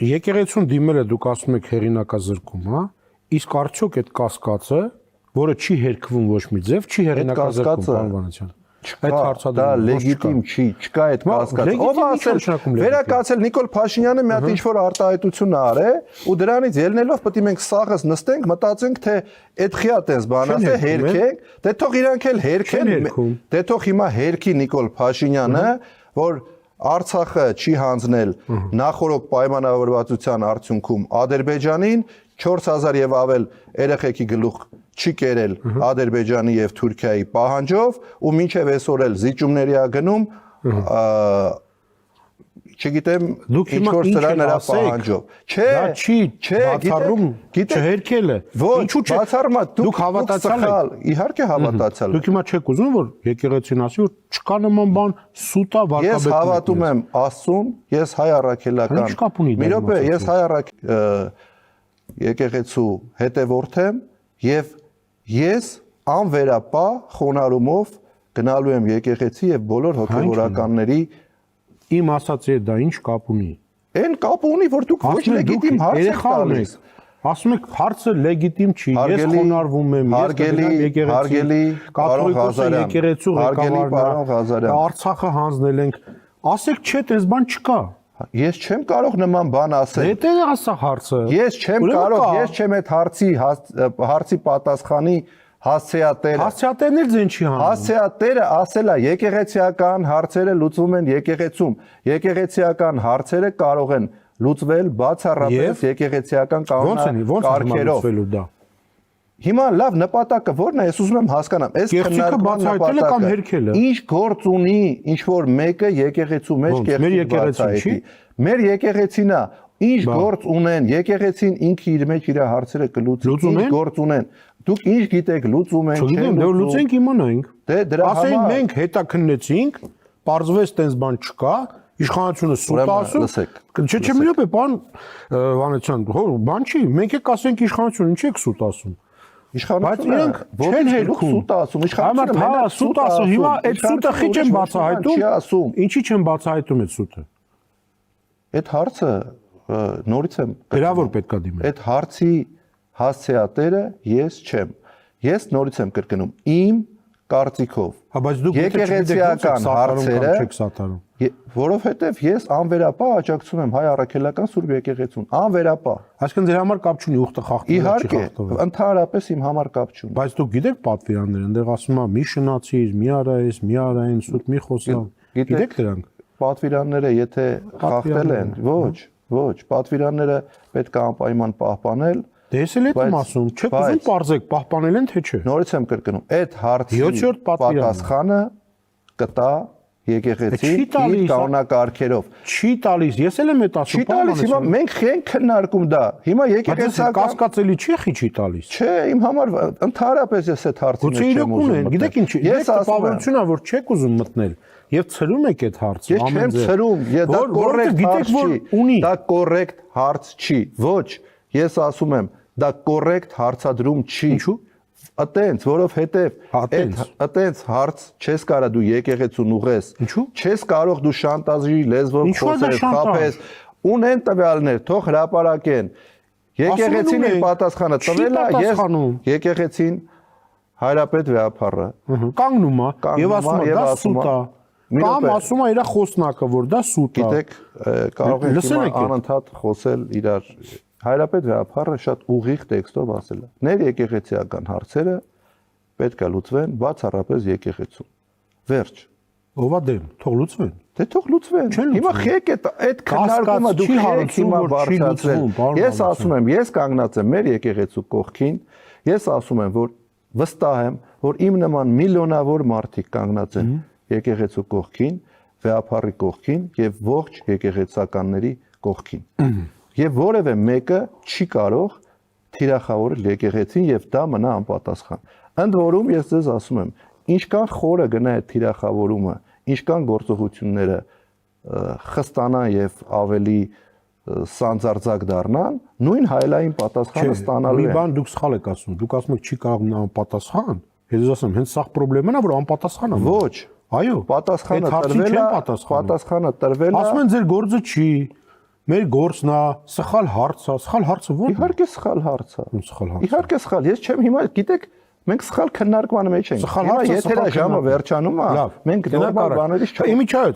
Եկեղեցուն դիմել է դուք ասում եք հերինակազրկում, հա։ Իսկ արդյոք այդ կասկածը, որը չի հերքվում ոչ մի ձև, չի հերինակազրկում, պարոն Վանեցյան։ Դա լեգիտիմ չի, չկա այդ կասկածը։ Ով ասել, վերակացել Նիկոլ Փաշինյանը մի հատ ինչ-որ արտահայտություն արել, ու դրանից ելնելով պետք է մենք սաղս նստենք, մտածենք, թե այդ խիա տես բան ասե հերքենք, դե թող իրանք էլ հերքեն, դե թող հիմա հերքի Նիկոլ Փաշինյանը, որ Արցախը չի հանձնել նախորդ պայմանավորվածության արդյունքում Ադրբեջանին 4000 եւ ավել երեխեքի գլուխ չի կերել Ադրբեջանի եւ Թուրքիայի պահանջով ու մինչեւ այսօր էլ զիջումների ա գնում չգիտեմ ինչ որ սրա նրա պահանջով չէ բացառում չհերքել է ինչու՞ չէ բացառումա դուք հավատացալ եք իհարկե հավատացալ դուք հիմա չեք ուզում որ եկեղեցին ասի որ չկա նման բան սուտա վարկաբեդ ես հավատում եմ Աստծուն ես հայ առաքելական մի րոպե ես հայ եկեղեցու հետևորդ եմ եւ ես անվերապահ խոնարհումով գնալու եմ եկեղեցի եւ բոլոր հոգեվորականների իմ ասածի դա ինչ կապ ունի։ Այն կապ ունի, որ դուք ոչ լեգիտիմ հարց եք տալիս։ Ասում եք հարցը լեգիտիմ չի, ես խոնարհվում եմ, ես գնամ եկեղեցի, կաթոլիկոսի եկեղեցու ղեկավարն, Արցախը հանձնել ենք, ասեք չէ, դες բան չկա։ Ես չեմ կարող նման բան ասել։ Դե ասա հարցը։ Ես չեմ կարող, ես չեմ այդ հարցի պատասխանի հասցեատերը։ Հասցեատերն էլ ձեն չի հանում։ Հասցեատերը ասել է եկեղեցիական հարցերը լուծվում են եկեղեցում։ Եկեղեցիական հարցերը կարող են լուծվել բացառապես եկեղեցիական կանոնակարգերով։ Հիմա լավ նպատակը ո՞րն է, ես ուզում եմ հասկանամ։ Այս քննարկման նպատակը ինչ գործ ունի, ինչ որ մեկը եկեղեցու մեջ կեղծի բացահայտի։ Մեր եկեղեցին է, ինչ գործ ունեն, եկեղեցին ինքը իր մեջ իր հարցերը կլուծի, ինչ գործ ունեն։ Դուք ինչ գիտեք, լուծում են, չեն լուծում։ Դե լուծենք իմանանք։ Դե դրա համար ասենք մենք հետաքննեցինք, պարզվեց տենց բան չկա, իշխանությունը սուտ ասում։ Չէ, մի րոպե, պարոն Վանեցյան, բան չի, մենք եք ասենք իշխանությունը, ինչ եք սուտ ասում։ Իշխանությունը չեն հերքում սուտ ասում, իշխանությունը մենակ սուտ ասում, հիմա այդ սուտը խի չեն բացահայտում։ Ինչի չեն բացահայտում այդ սուտը։ Այդ հարցը նորից եմ գրավոր պետքա դիմել։ Այդ հարցի հասցեատերը ես չեմ։ Ես նորից եմ կրկնում իմ կարծիքով։ Հա բայց դուք եկեղեցիական հարցերը որովհետև ես անվերապահ աջակցում եմ հայ առաքելական Սուրբ եկեղեցուն, անվերապահ։ Այսինքն ձեր համար կապ չունի ուխտը խախտել չի խախտվել։ Իհարկե, ընդհանրապես իմ համար կապ չունի։ Բայց դուք գիտեք պատվիրանները, այնտեղ ասում է մի շնացիր, մի արայես, մի արային սուտ, մի խոսալ։ Գիտեք դրանք։ Պատվիրանները եթե խախտել են, ոչ, պատվիրանները պետք է անպայման պահպանել։ Դե ես էլ եմ ասում, չեք ուզում պարզեք, պահպանել են թե չէ։ Նորից եմ կրկնում, այդ հարցի պատասխանը կտա եկեղեցին իր կանոնակարգերով։ Չի տալիս, ես էլ եմ այդ ասում։ Չի տալիս, հիմա մենք չենք քննարկում դա։ Հիմա եկեղեցիական կասկածելի չի խի չի տալիս։ Չէ, իմ համար ընդհանրապես ես այդ հարցի մեջ չեմ ուզում։ Գիտեք ինչ, ես տպավորություն է, որ չեք ուզում մտնել։ Եվ ցրում եք այդ հարցը ամեն ձև։ Ես չեմ ցրում, դա կոռեկտ հարց չի։ Դա կոռեկտ հարց չի։ Ոչ, ես ասում եմ, դա կոռեկտ հարցադրում չի։ Ինչու՞։ Ատենց, որովհետև ատենց հարց չես կարող դու եկեղեցուն ուղես։ Ինչու՞։ Չես կարող դու շանտաժի լեզվով խոսես, խաբես։ Ունեն տվյալներ, թող հրապարակեն։ Եկեղեցին իր պատասխանը տվել է, ես եկեղեցին հայրապետ վեհապարը կանգնում է եւ ասում է դա սուտ է։ Կամ ասում է իր խոսնակը, որ դա սուտ է։ Գիտեք, կարող եք հիմա անընդհատ խոսել իրար Հայրապետ վեհապարը շատ ուղիղ տեքստով ասել է. Ներ եկեղեցիական հարցերը պետք է լուծվեն բացառապես եկեղեցում։ Վերջ։ Ո՞վ է դեմ, թող լուծվեն։ Դե թող լուծվեն։ Հիմա խեք այդ քննարկումը դուք եք հիմա բարձրացրել։ Ես ասում եմ, ես կանգնած եմ մեր եկեղեցու կողքին, ես ասում եմ, որ վստահ եմ, որ իմ նման միլիոնավոր մարդիկ կանգնած են եկեղեցու կողքին, վեհապարի կողքին եւ ողջ եկեղեցականների կողքին։ Եվ որևէ մեկը չի կարող թիրախավորել եկեղեցին եւ դա մնա անպատասխան։ Ընդ որում ես ձեզ ասում եմ, ինչքան խորը գնա այդ թիրախավորումը, ինչքան գործողությունները խստանան եւ ավելի սանձարձակ դառնան, նույն հայլային պատասխանը ստանալու են։ Մի բան դուք սխալ եք ասում, դուք ասում եք չի կարող մնա անպատասխան։ Ես ասում, հենց սա խնդրեմն է, որ անպատասխան է։ Ոչ։ Այո, պատասխանը տրվել է, պատասխանը տրվել է։ Ասում են ձեր գործը չի։ Մեր գործն է, սխալ հարց է, սխալ հարցը ո՞րն է։ Իհարկե սխալ հարց է։ Սխալ հարց։ Իհարկե սխալ։ Ես չեմ հիմա, գիտեք, մենք սխալ քննարկման մեջ ենք։ Սխալ հարցը եթե ժամը վերջանում է, մենք նորմալ բաներից չենք։ Իմիջիայով